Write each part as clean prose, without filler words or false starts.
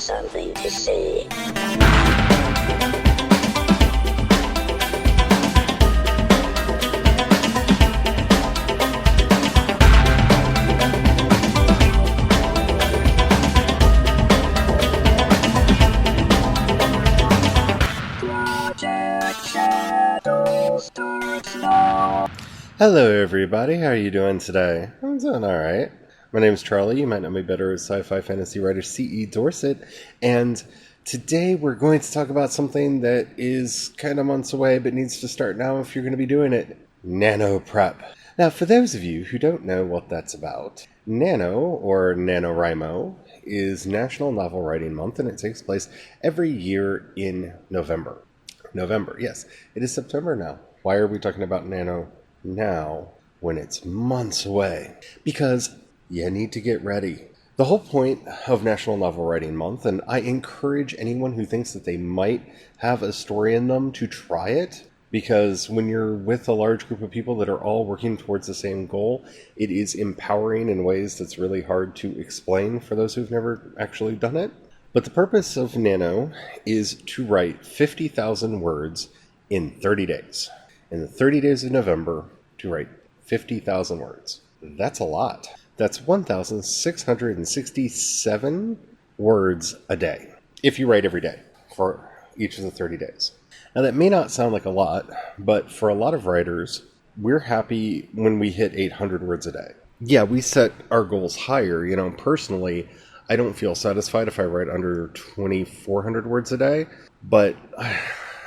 something to say. Hello everybody, how are you doing today? I'm doing alright. My name's Charlie, you might know me better as sci-fi fantasy writer C.E. Dorset, and today we're going to talk about something that is kind of months away but needs to start now if you're going to be doing it. Nanoprep. Now, for those of you who don't know what that's about, Nano, or NaNoWriMo, is National Novel Writing Month, and it takes place every year in November. November, yes. It is September now. Why are we talking about Nano now when it's months away? Because you need to get ready. The whole point of National Novel Writing Month, and I encourage anyone who thinks that they might have a story in them to try it, because when you're with a large group of people that are all working towards the same goal, it is empowering in ways that's really hard to explain for those who've never actually done it. But the purpose of Nano is to write 50,000 words in 30 days. In the 30 days of November, to write 50,000 words. That's a lot. That's 1,667 words a day, if you write every day for each of the 30 days. Now, that may not sound like a lot, but for a lot of writers, we're happy when we hit 800 words a day. Yeah, we set our goals higher. Personally, I don't feel satisfied if I write under 2,400 words a day, but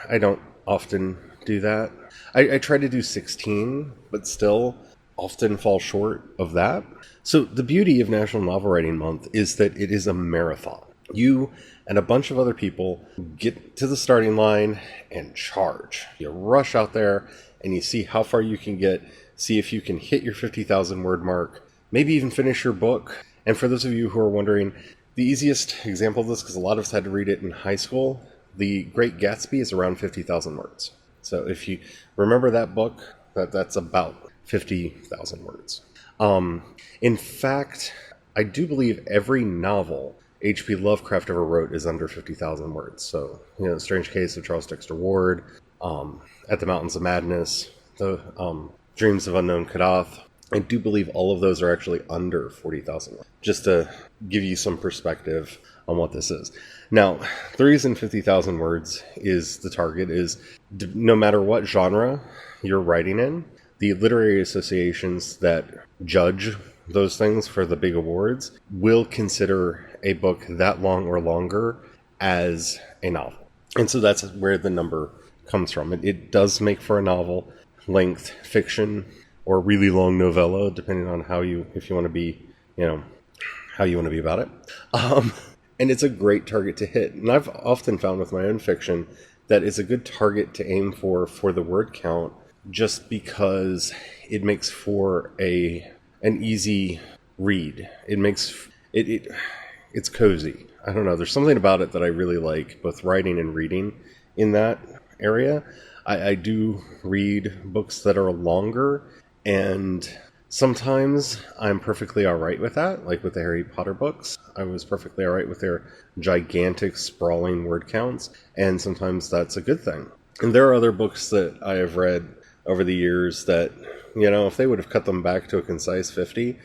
I don't often do that. I try to do 16, but still often fall short of that. So the beauty of National Novel Writing Month is that it is a marathon. You and a bunch of other people get to the starting line and charge. You rush out there and you see how far you can get, see if you can hit your 50,000 word mark, maybe even finish your book. And for those of you who are wondering, the easiest example of this, because a lot of us had to read it in high school, The Great Gatsby is around 50,000 words. So if you remember that book, that's about 50,000 words. In fact, I do believe every novel H.P. Lovecraft ever wrote is under 50,000 words. So, The Strange Case of Charles Dexter Ward, At the Mountains of Madness, The Dreams of Unknown Kadath. I do believe all of those are actually under 40,000 words, just to give you some perspective on what this is. Now, the reason 50,000 words is the target is no matter what genre you're writing in, the literary associations that judge those things for the big awards will consider a book that long or longer as a novel. And so that's where the number comes from. It does make for a novel length fiction or really long novella, depending on if you want to be, how you want to be about it. And it's a great target to hit. And I've often found with my own fiction that it's a good target to aim for the word count, just because it makes for an easy read. It's cozy. I don't know. There's something about it that I really like, both writing and reading in that area. I do read books that are longer, and sometimes I'm perfectly all right with that, like with the Harry Potter books. I was perfectly all right with their gigantic, sprawling word counts, and sometimes that's a good thing. And there are other books that I have read over the years that, if they would have cut them back to a concise 50,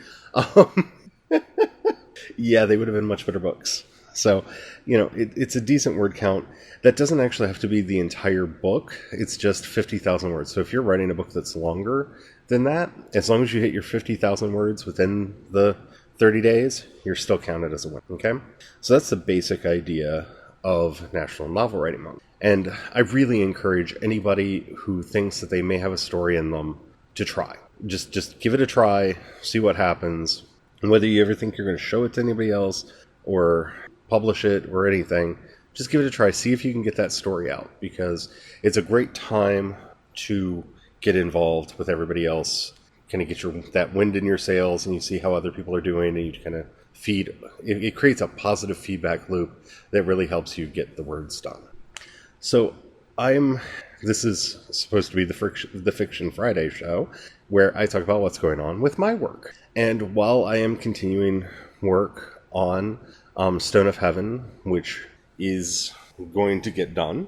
yeah, they would have been much better books. So, it's a decent word count. That doesn't actually have to be the entire book. It's just 50,000 words. So if you're writing a book that's longer than that, as long as you hit your 50,000 words within the 30 days, you're still counted as a win, okay? So that's the basic idea of National Novel Writing Month. And I really encourage anybody who thinks that they may have a story in them to try. Just give it a try, see what happens. And whether you ever think you're going to show it to anybody else or publish it or anything, just give it a try. See if you can get that story out, because it's a great time to get involved with everybody else, kind of get that wind in your sails, and you see how other people are doing, and you kind of feed. It creates a positive feedback loop that really helps you get the words done. So this is supposed to be the Fiction Friday show, where I talk about what's going on with my work. And while I am continuing work on Stone of Heaven, which is going to get done.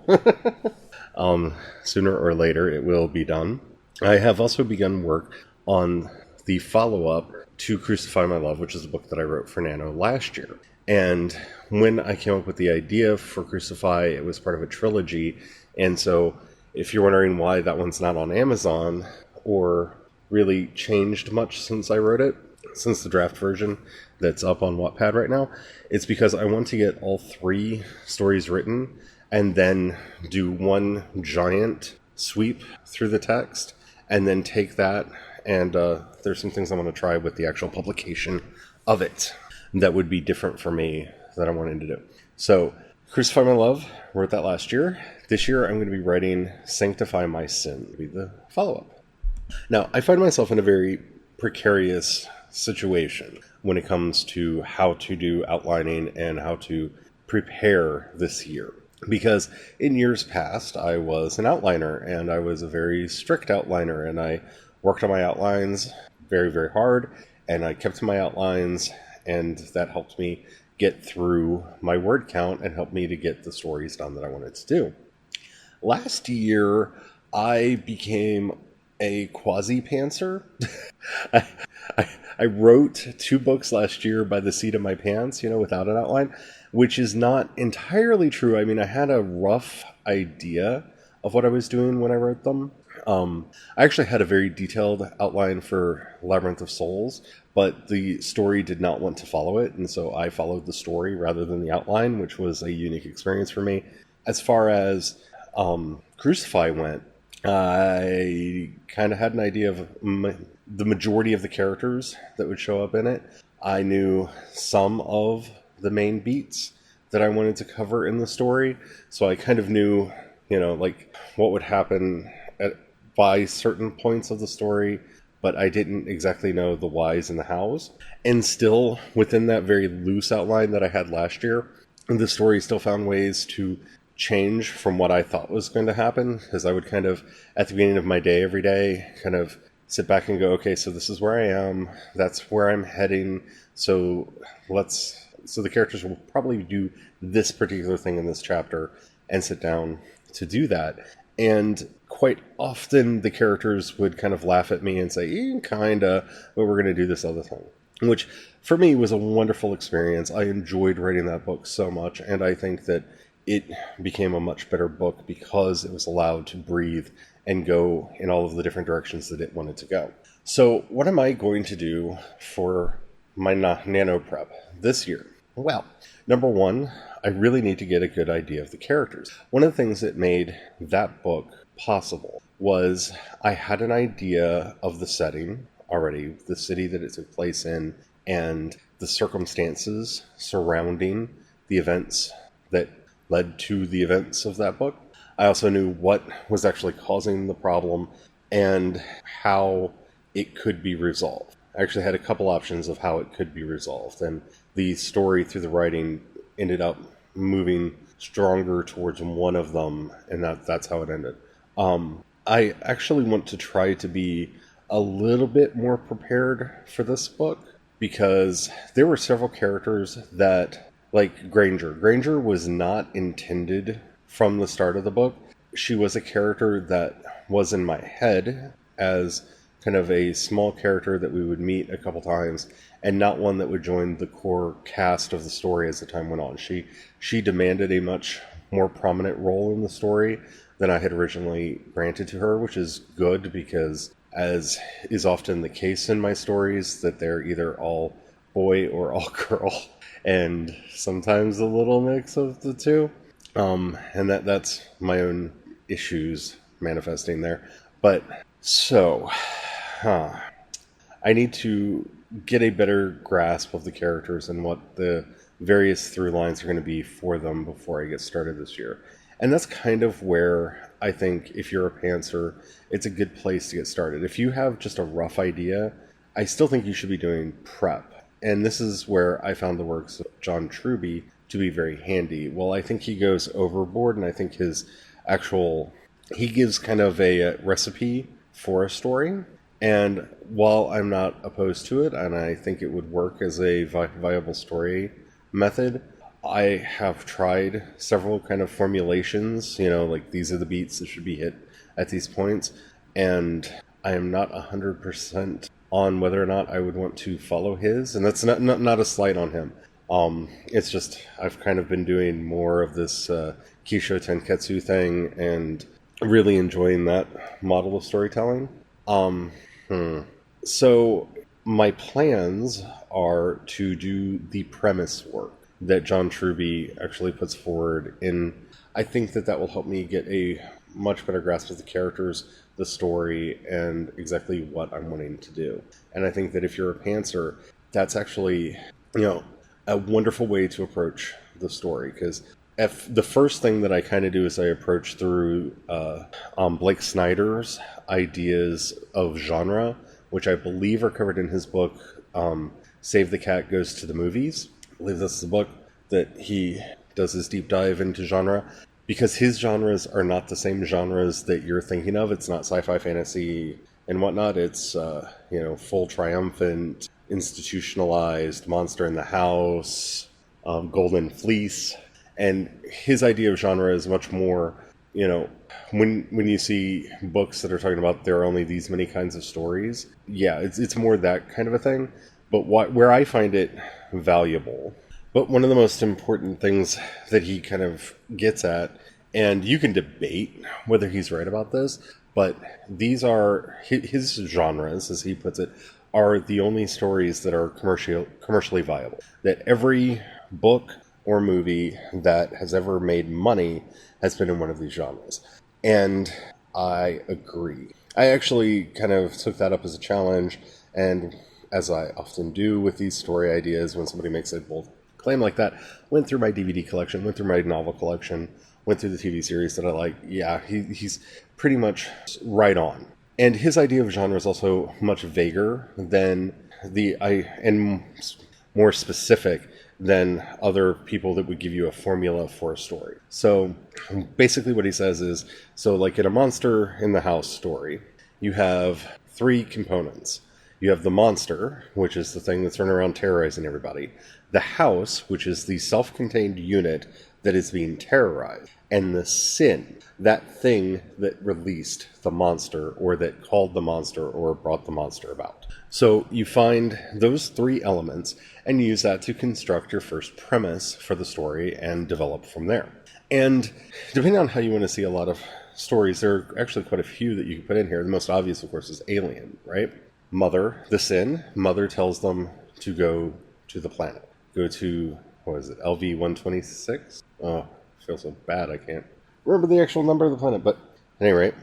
Sooner or later, it will be done. I have also begun work on the follow-up to Crucify My Love, which is a book that I wrote for Nano last year. And when I came up with the idea for Crucify, it was part of a trilogy. And so if you're wondering why that one's not on Amazon or really changed much since I wrote it, since the draft version that's up on Wattpad right now, it's because I want to get all 3 stories written and then do one giant sweep through the text and then take that and there's some things I want to try with the actual publication of it that would be different for me that I wanted to do. So, Crucify My Love, wrote that last year. This year I'm going to be writing Sanctify My Sin, be the follow-up. Now, I find myself in a very precarious situation when it comes to how to do outlining and how to prepare this year. Because in years past, I was an outliner, and I was a very strict outliner, and I worked on my outlines very, very hard, and I kept to my outlines, and that helped me get through my word count and helped me to get the stories done that I wanted to do. Last year, I became a quasi-pantser. I wrote 2 books last year by the seat of my pants, without an outline, which is not entirely true. I mean, I had a rough idea of what I was doing when I wrote them. I actually had a very detailed outline for Labyrinth of Souls, but the story did not want to follow it, and so I followed the story rather than the outline, which was a unique experience for me. As far as Crucify went, I kind of had an idea of the majority of the characters that would show up in it. I knew some of the main beats that I wanted to cover in the story, so I kind of knew, what would happen by certain points of the story, but I didn't exactly know the whys and the hows. And still, within that very loose outline that I had last year, the story still found ways to change from what I thought was going to happen, because I would kind of, at the beginning of my day every day, kind of sit back and go, okay, so this is where I am, that's where I'm heading, so the characters will probably do this particular thing in this chapter, and sit down to do that. And quite often the characters would kind of laugh at me and say, kinda, but we're going to do this other thing. Which, for me, was a wonderful experience. I enjoyed writing that book so much, and I think that it became a much better book because it was allowed to breathe and go in all of the different directions that it wanted to go. So, what am I going to do for my Nanoprep this year? Well, number one, I really need to get a good idea of the characters. One of the things that made that book possible was I had an idea of the setting already, the city that it took place in, and the circumstances surrounding the events that led to the events of that book. I also knew what was actually causing the problem and how it could be resolved. I actually had a couple options of how it could be resolved, and the story through the writing ended up moving stronger towards one of them, and that's how it ended. I actually want to try to be a little bit more prepared for this book, because there were several characters that, like Granger. Granger was not intended from the start of the book. She was a character that was in my head as kind of a small character that we would meet a couple times, and not one that would join the core cast of the story as the time went on. She demanded a much more prominent role in the story than I had originally granted to her, which is good because, as is often the case in my stories, that they're either all boy or all girl, and sometimes a little mix of the two. And that's my own issues manifesting there. But so, I need to get a better grasp of the characters and what the various through lines are going to be for them before I get started this year. And that's kind of where I think if you're a pantser, it's a good place to get started. If you have just a rough idea, I still think you should be doing prep. And this is where I found the works of John Truby to be very handy. Well, I think he goes overboard, and I think he gives kind of a recipe for a story. And while I'm not opposed to it, and I think it would work as a viable story method. I have tried several kind of formulations, like these are the beats that should be hit at these points, and I am not 100% on whether or not I would want to follow his, and that's not a slight on him. It's just I've kind of been doing more of this Kisho Tenketsu thing and really enjoying that model of storytelling. So my plans are to do the premise work that John Truby actually puts forward in. I think that will help me get a much better grasp of the characters, the story, and exactly what I'm wanting to do. And I think that if you're a pantser, that's actually, a wonderful way to approach the story. Because if the first thing that I kind of do is I approach through Blake Snyder's ideas of genre, which I believe are covered in his book, Save the Cat Goes to the Movies. I believe this is the book that he does his deep dive into genre, because his genres are not the same genres that you're thinking of. It's not sci-fi, fantasy, and whatnot. It's, full triumphant, institutionalized, monster in the house, golden fleece. And his idea of genre is much more, when you see books that are talking about there are only these many kinds of stories, yeah, it's more that kind of a thing. But where I find it valuable, but one of the most important things that he kind of gets at, and you can debate whether he's right about this, but these are his genres, as he puts it, are the only stories that are commercially viable. That every book or movie that has ever made money has been in one of these genres. And I agree. I actually kind of took that up as a challenge, and as I often do with these story ideas, when somebody makes a bold claim like that, went through my DVD collection, went through my novel collection, went through the TV series that I like. Yeah, he's pretty much right on. And his idea of genre is also much vaguer than and more specific than other people that would give you a formula for a story. So basically what he says is, so like in a monster in the house story, you have 3 components. You have the monster, which is the thing that's running around terrorizing everybody. The house, which is the self-contained unit that is being terrorized. And the sin, that thing that released the monster, or that called the monster, or brought the monster about. So you find those 3 elements and use that to construct your first premise for the story and develop from there. And depending on how you want to see a lot of stories, there are actually quite a few that you can put in here. The most obvious, of course, is Alien, right? Mother, the sin. Mother tells them to go to the planet. Go to, what is it, LV-126? Oh, I feel so bad I can't remember the actual number of the planet. But at any rate,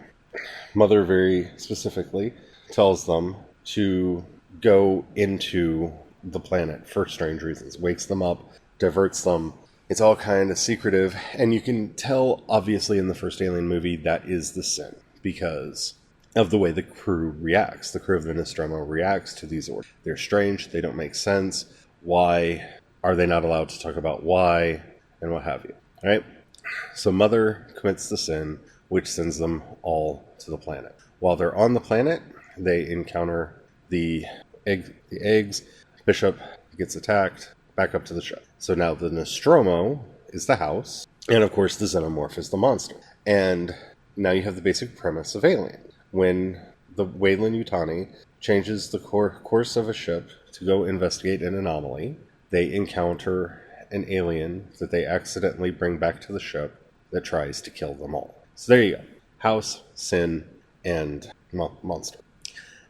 Mother very specifically tells them to go into the planet for strange reasons. Wakes them up, diverts them. It's all kind of secretive. And you can tell, obviously, in the first Alien movie, that is the sin. Because of the way the crew reacts. The crew of the Nostromo reacts to these orders. They're strange. They don't make sense. Why are they not allowed to talk about why and what have you? All right? So Mother commits the sin, which sends them all to the planet. While they're on the planet, they encounter the eggs. Bishop gets attacked. Back up to the ship. So now the Nostromo is the house. And of course the Xenomorph is the monster. And now you have the basic premise of Alien. When the Weyland-Yutani changes the course of a ship to go investigate an anomaly, they encounter an alien that they accidentally bring back to the ship that tries to kill them all. So there you go. House, sin, and monster.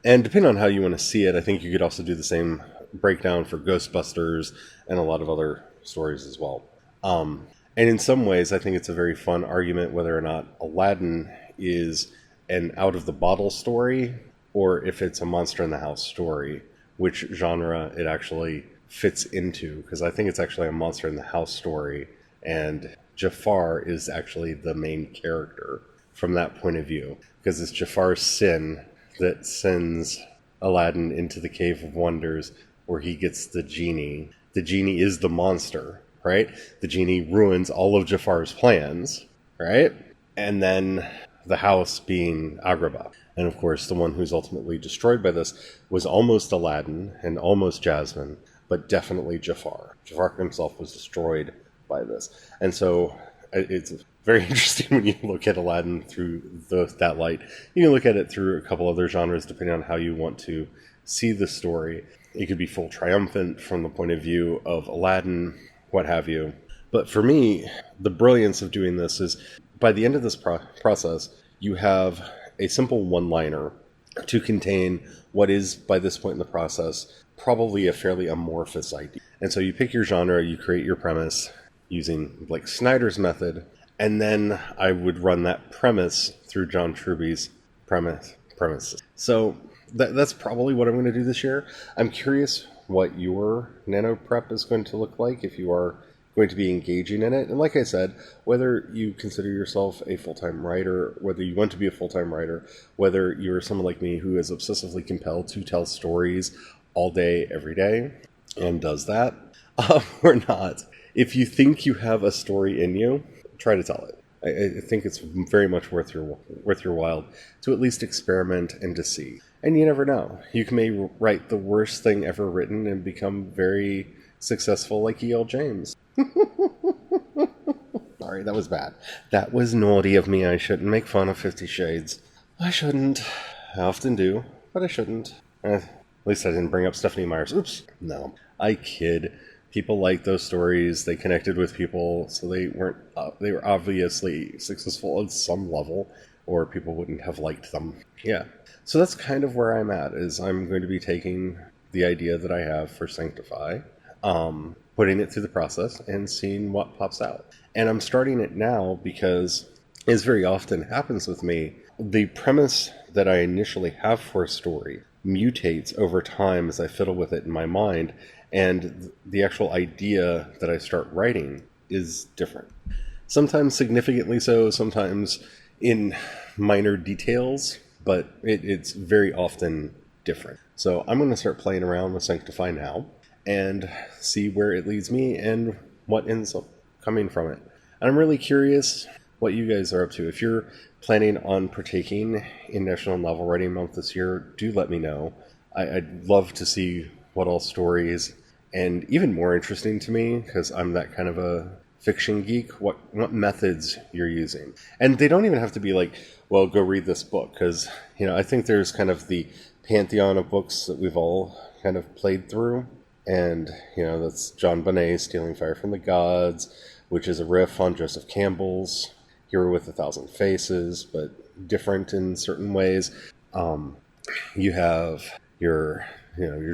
And depending on how you want to see it, I think you could also do the same breakdown for Ghostbusters and a lot of other stories as well. And in some ways, I think it's a very fun argument whether or not Aladdin is an out-of-the-bottle story or if it's a monster in the house story, which genre it actually fits into, because I think it's actually a monster in the house story, and Jafar is actually the main character from that point of view, because it's Jafar's sin that sends Aladdin into the Cave of Wonders, where he gets the genie. The genie is the monster, right? The genie ruins all of Jafar's plans, right? And then the house being Agrabah. And of course, the one who's ultimately destroyed by this was almost Aladdin and almost Jasmine, but definitely Jafar. Jafar himself was destroyed by this. And so it's very interesting when you look at Aladdin through that light. You can look at it through a couple other genres depending on how you want to see the story. It could be full triumphant from the point of view of Aladdin, what have you. But for me, the brilliance of doing this is by the end of this process, you have a simple one-liner to contain what is, by this point in the process, probably a fairly amorphous idea. And so you pick your genre, you create your premise using Blake Snyder's method, and then I would run that premise through John Truby's premises. So that's probably what I'm going to do this year. I'm curious what your Nanoprep is going to look like if you are going to be engaging in it. And like I said, whether you consider yourself a full-time writer, whether you want to be a full-time writer, whether you're someone like me who is obsessively compelled to tell stories all day, every day, and does that, or not, if you think you have a story in you, try to tell it. I think it's very much worth your while to at least experiment and to see. And you never know. You may write the worst thing ever written and become very successful like E.L. James. Sorry, that was bad. That was naughty of me. I shouldn't make fun of 50 Shades. I shouldn't. I often do, but I shouldn't. At least I didn't bring up Stephanie Meyer's. Oops. No. I kid. People liked those stories. They connected with people, so they were obviously successful at some level, or people wouldn't have liked them. Yeah. So that's kind of where I'm at, is I'm going to be taking the idea that I have for Sanctify, putting it through the process and seeing what pops out. And I'm starting it now because, as very often happens with me, the premise that I initially have for a story mutates over time as I fiddle with it in my mind, and the actual idea that I start writing is different. Sometimes significantly so, sometimes in minor details, but it's very often different. So I'm going to start playing around with Sanctify now and see where it leads me and what ends up coming from it. And I'm really curious what you guys are up to. If you're planning on partaking in National Novel Writing Month this year, do let me know. I'd love to see what all stories, and even more interesting to me, because I'm that kind of a fiction geek, what methods you're using. And they don't even have to be like, well, go read this book, because, I think there's kind of the pantheon of books that we've all kind of played through. And, that's John Bonnet's Stealing Fire from the Gods, which is a riff on Joseph Campbell's Hero with a Thousand Faces, but different in certain ways. You have your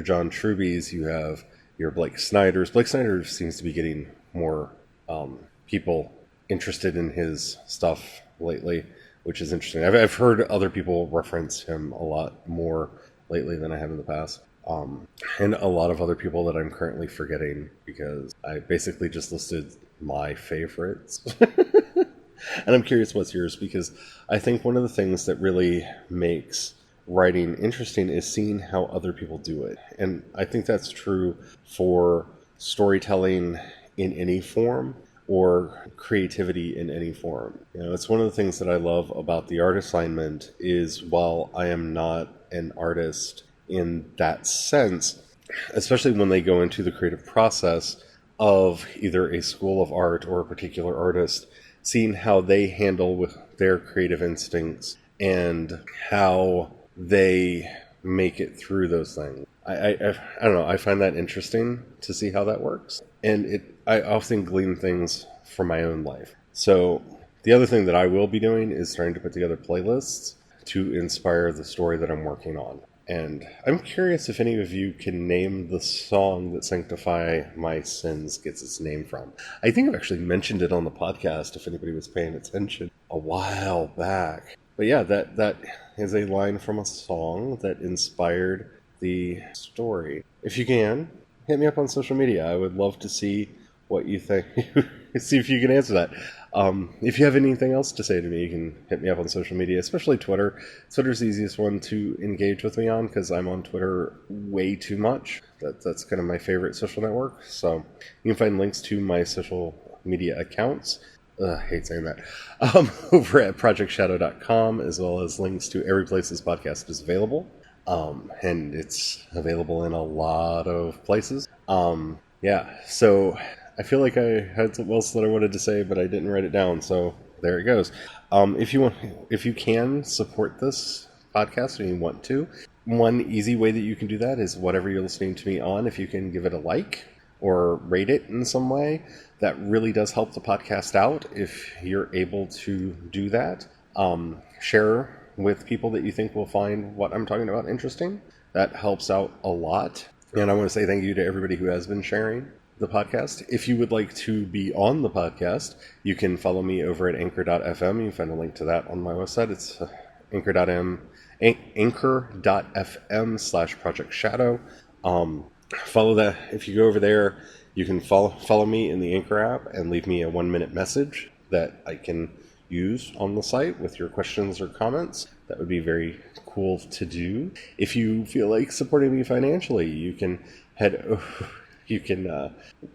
John Truby's, you have your Blake Snyder's. Blake Snyder seems to be getting more people interested in his stuff lately, which is interesting. I've heard other people reference him a lot more lately than I have in the past. And a lot of other people that I'm currently forgetting because I basically just listed my favorites. And I'm curious what's yours, because I think one of the things that really makes writing interesting is seeing how other people do it. And I think that's true for storytelling in any form or creativity in any form. It's one of the things that I love about the art assignment is, while I am not an artist in that sense, especially when they go into the creative process of either a school of art or a particular artist, seeing how they handle with their creative instincts and how they make it through those things. I don't know, I find that interesting to see how that works. And I often glean things from my own life. So the other thing that I will be doing is starting to put together playlists to inspire the story that I'm working on. And I'm curious if any of you can name the song that Sanctify My Sins gets its name from. I think I've actually mentioned it on the podcast if anybody was paying attention a while back. But yeah, that is a line from a song that inspired the story. If you can, hit me up on social media. I would love to see what you think. See if you can answer that. If you have anything else to say to me, you can hit me up on social media, especially Twitter. Twitter's the easiest one to engage with me on because I'm on Twitter way too much. That's kind of my favorite social network. So you can find links to my social media accounts. I hate saying that. Over at projectshadow.com, as well as links to every place this podcast is available. And it's available in a lot of places. Yeah, so I feel like I had something else that I wanted to say, but I didn't write it down. So there it goes. If you can support this podcast and you want to, one easy way that you can do that is whatever you're listening to me on. If you can give it a like or rate it in some way, that really does help the podcast out. If you're able to do that, share with people that you think will find what I'm talking about interesting. That helps out a lot. And I want to say thank you to everybody who has been sharing the podcast. If you would like to be on the podcast, you can follow me over at anchor.fm. You can find a link to that on my website. It's anchor.fm/Project Shadow. Follow that. If you go over there, you can follow me in the Anchor app and leave me a 1-minute message that I can use on the site with your questions or comments. That would be very cool to do. If you feel like supporting me financially, you can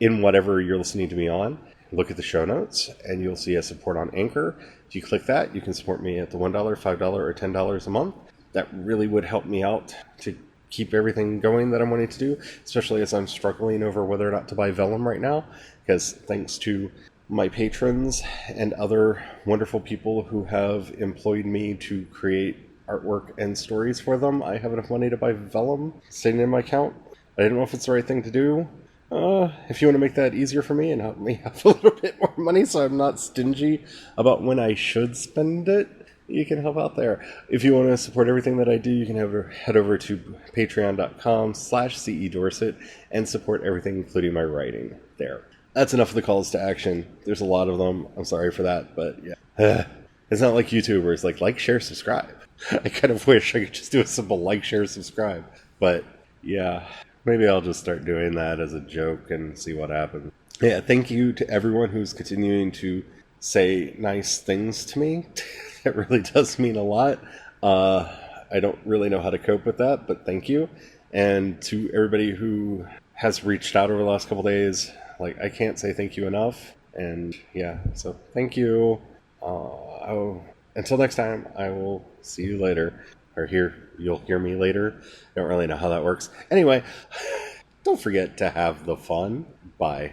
in whatever you're listening to me on, look at the show notes and you'll see a support on Anchor. If you click that, you can support me at the $1, $5, or $10 a month. That really would help me out to keep everything going that I'm wanting to do, especially as I'm struggling over whether or not to buy vellum right now, because thanks to my patrons and other wonderful people who have employed me to create artwork and stories for them, I have enough money to buy vellum sitting in my account. I don't know if it's the right thing to do. If you want to make that easier for me and help me have a little bit more money so I'm not stingy about when I should spend it, you can help out there. If you want to support everything that I do, you can head over to patreon.com/CEDorset and support everything, including my writing there. That's enough of the calls to action. There's a lot of them. I'm sorry for that, but yeah. It's not like YouTube where it's like, share, subscribe. I kind of wish I could just do a simple like, share, subscribe. But yeah, maybe I'll just start doing that as a joke and see what happens. Yeah, thank you to everyone who's continuing to say nice things to me. It really does mean a lot. I don't really know how to cope with that, but thank you. And to everybody who has reached out over the last couple days, I can't say thank you enough. And yeah, so thank you. Until next time, I will see you later. Or you'll hear me later. I don't really know how that works. Anyway, don't forget to have the fun. Bye.